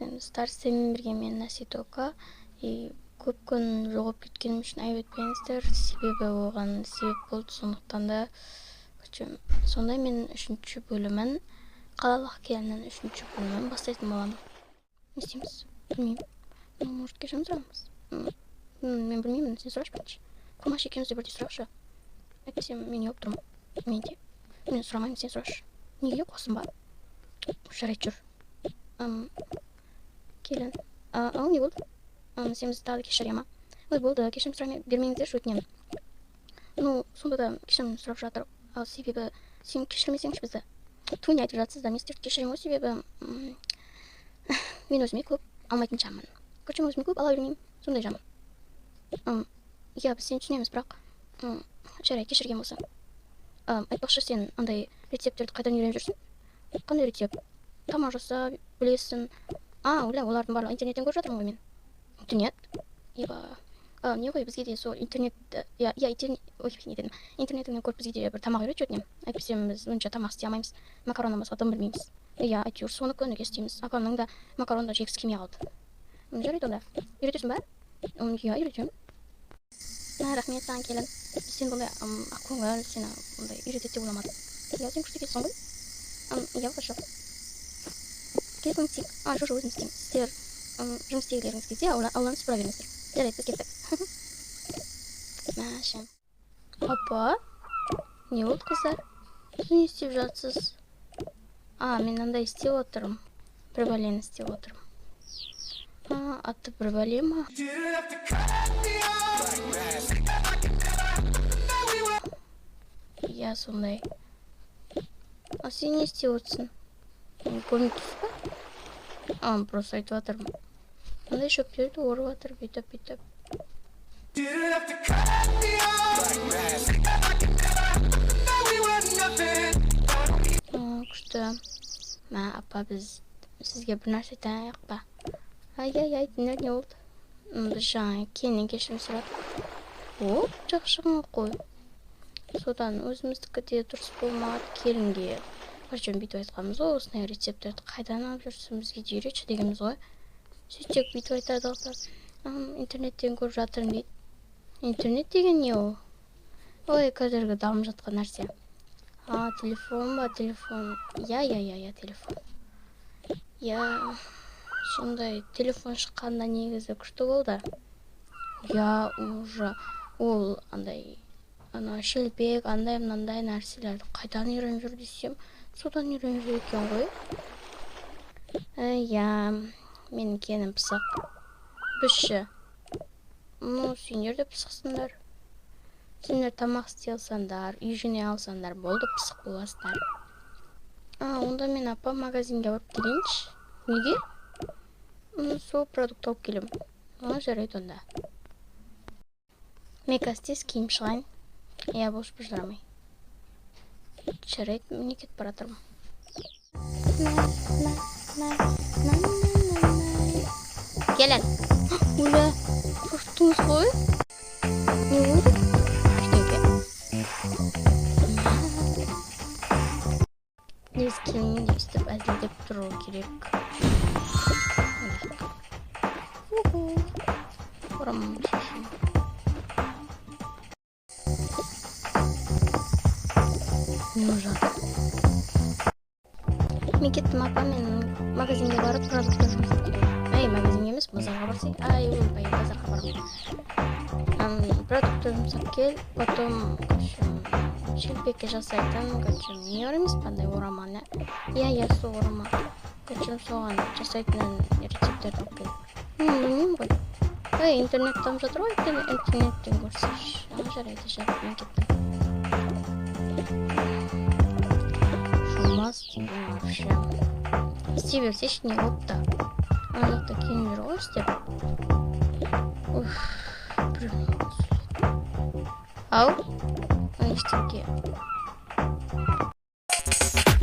Старсымен бірге мен Наситока. Көп күн жоғалып кеткенім үшін айып етпеңіздер, себебі оған себеп болды. Сондықтан да сонда мен 3-ші бөлімін, қалалық келіннің 3-ші бөлімін бастайтын боламын. Не істейміз? Білмеймін. Может, кешірім сұрамыз? Мен білмеймін, сен сұрашы бірінші. Құмаш екеуміз де бірдей сұрашы. Әйтпесе мен неғып тұрмын? Мен сұрамаймын, сен сұрашы. Неге қосын ба? Жарайды жүр. Келін. Ал не болды? Сен бізді тағы кешіре ма? Ой, болды, кешірім сұрай бермеңіздерші, өтінемін. Сонда да кешірім сұрап жатыр. Ал себебі сен кешірмесеңші бізді. Не айтып жатсыз да, мен сіздерді кешірем, себебі мен өзіме көп алмайтын жамын. Көршім өзіме көп ала бермеймін, сондай жамын. Иә, біз сені түсінеміз, бірақ жарай, кешірген болса. Айтпақшы, сен андай рецептерді қайдан үйреніп жүрсің? Қандай рецепт? Тамақ жасап, білесің. Оля, олардың барлығы интернеттен көріп жатырмын ғой мен. Интернет? Не ғой, бізге де сол интернетті, интернеттен көріп бізге де бір тамақ үйретші өтінемін. Әйтпесе біз онша тамақ істей алмаймыз, макароннан басқа дым білмейміз. Әйтеуір соны көніге істейміз. Апамның да макаронды жегісі келмей қалды. Жарайды онда. Үйретесің ба? Иә, үйретемін. Рахмет саған, келін. Сен бұндай ақкөңіл, сені бұндай үйретеді деп ойламадым. Иә, сен күшті екенсің ғой. Иә, хорошо. Келіп істейік. Жоқ, өзім істеймін. Сіздер жұмыс істегілеріңіз кезде ауланы сыпыра беріңіздер. Жарайды, біз кеттік. Мәші. Апа, не болды, қыздар? Сіз не істеп жатсыз? Мен андай істеп отырмын. Бір бәлені істеп отырмын. Атты бір бәле ма? Иә, сондай. Сен не істеп отырсың? Көрмейсіз ба? Просто айтып отырмын. Андай шөптерді орып жатыр, бүйтіп. Күшті. Апа, біз сізге бір нәрсе айтайық па? Айт, не болды? Біз жаңа келіннен кешірім сұрадық. Жақшығын қой. Содан өзіміздікі де дұрыс болмады, келінге. Бүйтіп айтқанымыз ғой, осындай рецептерді қайдан алып жүрсің, бізге де үйретші дегеніміз ғой. Сөйтсек бүйтіп айтады алпа. Интернеттен көріп жатырмын дейді. Интернет деген не ол? Ой, қазіргі дамып жатқан нәрсе. Телефон ба, телефон? Иә, телефон. Иә, сондай телефон шыққанда негізі күшті болды. Иә, уже ол андай шелпек, андай мынандай нәрселерді қайдан үйреніп жүр десем, содан үйреніп жүр екен ғой. Иә, менің келінім пысық. Бізші. Сендер де пысықсыңдар. Сендер тамақ істей алсаңдар, үй жинай алсаңдар, болды, пысық боласыңдар. Онда мен апа магазинге барып келейінші. Неге? Сол продукт алып келем. Жарайды онда. Мекастес киім шығайын. Иә, бош бір жарамай. Жарайды, мен кетіп бара жатырмын. Келін. Оля, шошыттыңыз ғой? Не болды? Негіз келінмен де істеп әзілдеп тұру керек. Орамын шешім. Не жатыр? Мен кеттім апа, мен магазинге барып продукттар жұмсап келем. Магазинге емес, базарға барсай. Ойбай, базарға барам. Продукттар жұмсап кел, потом шелпекке жасайтын, не бар емес пандай ораман. Иә, сол ораман. Соған жасайтын рецептерді алып кел. Білмеймін ғой. Интернет там жатыр ғой, интернеттен көрсеш. Жарайды, мен кеттім. Жұмас деген вообще. Істей берсеш, не болды? Ана жақта кейін жүр ғой істеп. Ау? Ештеңке.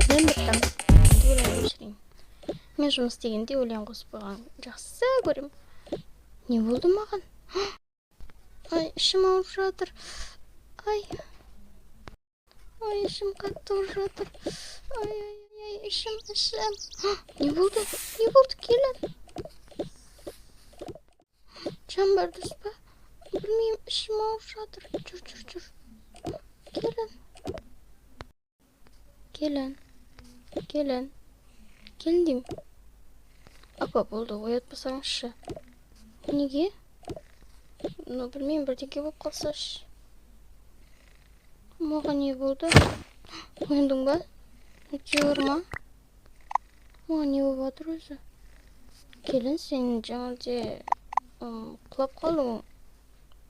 Мен біттім. Өлең көшірейін. Мен жұмыс істегенде өлең қосып қойған жақсы көрем. Не болды маған? Ішім ауырып жатыр. Ішім қатты ауырып жатыр. Ішім. Не болды келін? Шам бар дұрыс па? Білмеймін, ішім ауырып жатыр. Жүр. Келін деймін. Апа, болды, оятпасаңызшы. Неге? Білмеймін, бірдеңе болып қалсашы. Маған не болды? Ояндың ба? Өте ма? Маған не болып жатыр өзі? Келін, сен жаңаде құлап қалдың,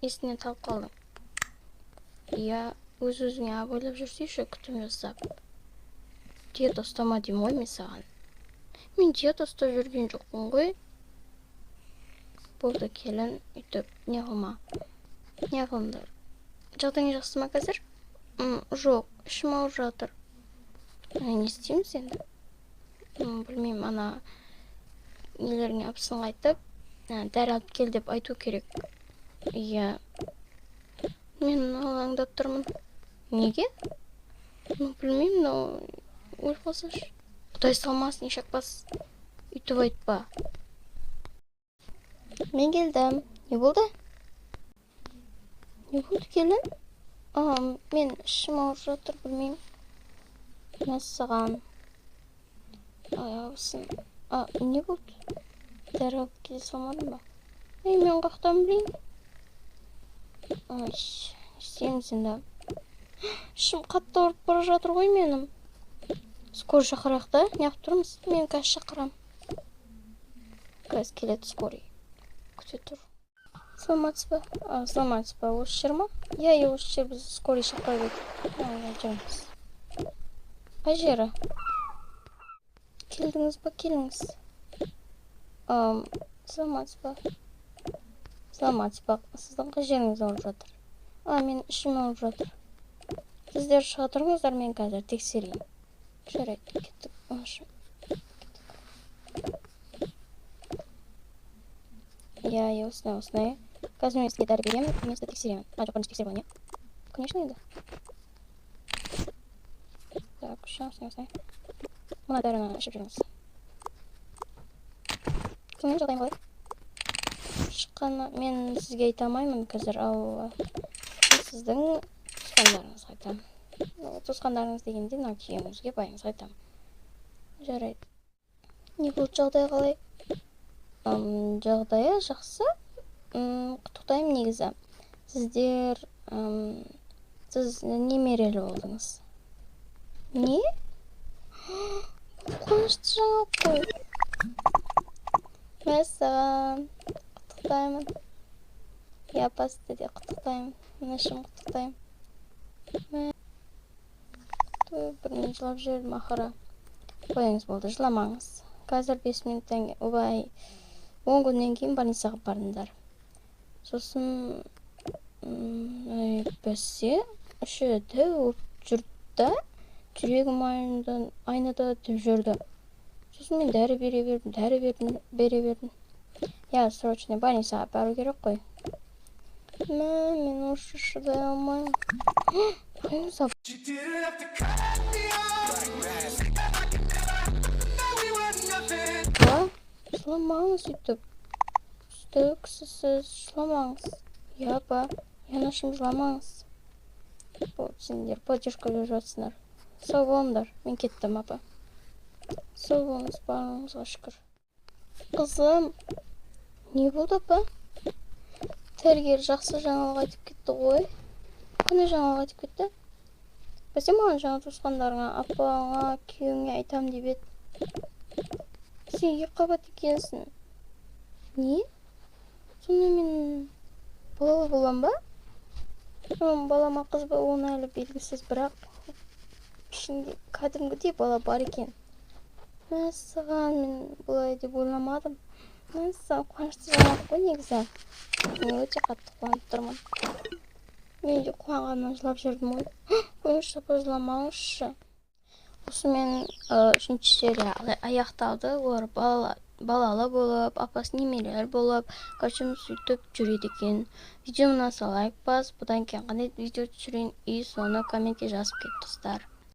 есіңнен талып қалдың. Иә, өз-өзіңе абайлап жүрсейші, күтім жасап. Диета ұстама деймін ғой мен саған. Мен диета ұстап жүрген жоқпын ғой. Болды, келін, үйтіп, не қылма. Не қылыңдар? Жағдайың жақсы ма қазір? Жоқ, ішім ауырып жатыр. Не істейміз енді? Білмеймін, ана нелеріңе апсың айтып, дәрі алып кел деп айту керек. Иә. Мен алаңдап тұрмын. Неге? Білмеймін, өліп қалсашы. Құдай салмасын, ешақпас. Үйтіп айтпа. Мен келдім. Не болды? Не болды, келін? Мен ішім ауырып жатыр, білмеймін. Мәссаған. Аяғысын. Не болды? Дәрі алып келе салмадың ба? Мен қақтан білейін. Істейміз енді. Ішім қатты ауырып бара жатыр ғой менің. Скорый шақырайық та, неғып тұрмыз? Мен қазір шақырам. Қазір келеді скорый. Күте тұр. Саламатсыз ба? Саламатсыз ба? Осы жер ма? Иә, осы жер, біз скорый шақырып едік. Жүрміз. Қай жері? Келдіңіз ба? Келіңіз. Саламатсыз ба? Саламатсыз ба? Сіздің қай жеріңіз ауырып жатыр? Мен ішім ауырып жатыр. Сіздер шыға тұрыңыздар, мен қазір тексерейін. Жарайды, кеттік. Иә, осындай. Қазір мен сізге дәрі беремін, мен сізді тексеремін. Жоқ, бірінші тексеріп алайын, иә? Конечно, енді. Так, осындай. Мына дәріні ішіп жүріңіз. Сонымен жағдайым қалай? Шыққаны мен сізге айта алмаймын қазір, ал сіздің туысқандарыңызға айтамын. Туысқандарыңыз дегенде, мына күйеуіңізге, байыңызға айтамын. Жарайды. Не болды, жағдай қалай? Жағдайы жақсы. Құттықтаймын негізі. Сіз немерелі болдыңыз. Не? Қуанышты жаңалық қой. Мәссаған. Құттықтаймын. Я басты де құттықтаймын. Мінішім құттықтаймын. Бірмен жылап жүрдім ақыра. Қойыңыз болды, жыламаңыз. Қазір 5 минуттан 10 күннен кейін больницаға барыңдар. Сосын бәсе үшеді өп жүрді, жүрегім айныды деп жүрді. Сосын мен дәрі бере бердім. Я срочно больницаға бару керек қой. Мен осы шыдай алмаймын. Қойыңыз ап. Жыламаңыз үйтіп. Үсті кісісіз жыламаңыз. Я ба, янашым жыламаңыз. Сендер поддержка беріп жатсыңдар. Сау болыңдар, мен кеттім, апа. Сау болыңыз, барыңызға шүкір. Қызым, не болды, апа? Дәрігер жақсы жаңалық айтып кетті ғой. Қандай жаңалық айтып кетті? Бәсе маған жаңа туысқандарыңа, апаңа, күйеуіңе айтам деп еді. Сен екіқабат екенсің. Не? Сонда мен балалы болам ба? Балама қыз ба, оны әлі белгісіз, бірақ ішінде кәдімгідей бала бар екен. Мәссаған, мен бұлай деп ойламадым. Мәссаған, қуанышты жаңалық қой негізі. Мен өте қатты қуанып тұрмын. Мен де қуанғаннан жылап жүрдім ғой. Қойыңызшы, апа, жыламаңызшы. Осымен 3-ші серия аяқталды. Олар балалы болып, апасы немерелер болып, қашым сөйтіп жүреді екен. Видео ұнаса лайк бас, бұдан кейін қандай видео түсірейін, и соны комментке жазып кетіңіздер.